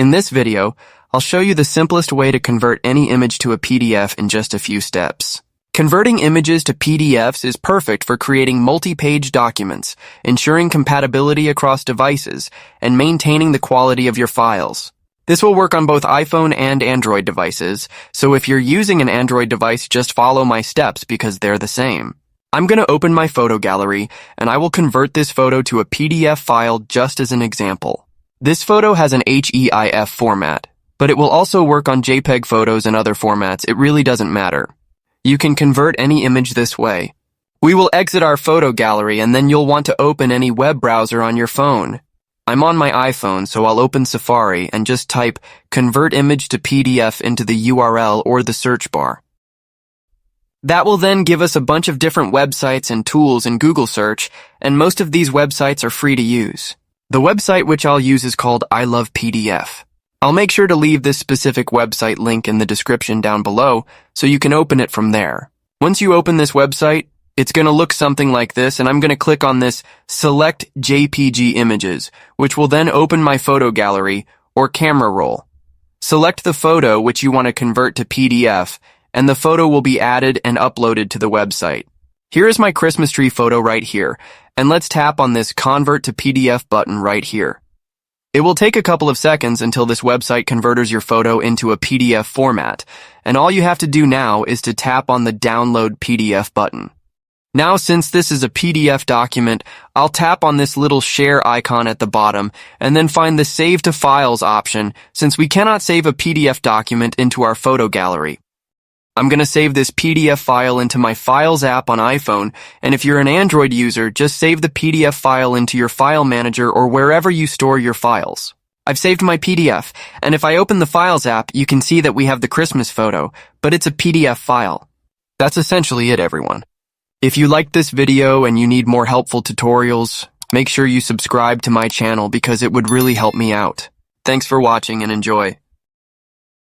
In this video, I'll show you the simplest way to convert any image to a PDF in just a few steps. Converting images to PDFs is perfect for creating multi-page documents, ensuring compatibility across devices, and maintaining the quality of your files. This will work on both iPhone and Android devices, so if you're using an Android device, just follow my steps because they're the same. I'm going to open my photo gallery, and I will convert this photo to a PDF file just as an example. This photo has an HEIF format, but it will also work on JPEG photos and other formats. It really doesn't matter. You can convert any image this way. We will exit our photo gallery, and then you'll want to open any web browser on your phone. I'm on my iPhone, so I'll open Safari and just type Convert Image to PDF into the URL or the search bar. That will then give us a bunch of different websites and tools in Google search, and most of these websites are free to use. The website which I'll use is called I Love PDF. I'll make sure to leave this specific website link in the description down below so you can open it from there. Once you open this website, it's going to look something like this, and I'm going to click on this Select JPG Images, which will then open my photo gallery or camera roll. Select the photo which you want to convert to PDF, and the photo will be added and uploaded to the website. Here is my Christmas tree photo right here, and let's tap on this Convert to PDF button right here. It will take a couple of seconds until this website converts your photo into a PDF format, and all you have to do now is to tap on the Download PDF button. Now, since this is a PDF document, I'll tap on this little share icon at the bottom and then find the Save to Files option since we cannot save a PDF document into our photo gallery. I'm going to save this PDF file into my Files app on iPhone, and if you're an Android user, just save the PDF file into your file manager or wherever you store your files. I've saved my PDF, and if I open the Files app, you can see that we have the Christmas photo, but it's a PDF file. That's essentially it, everyone. If you liked this video and you need more helpful tutorials, make sure you subscribe to my channel because it would really help me out. Thanks for watching and enjoy.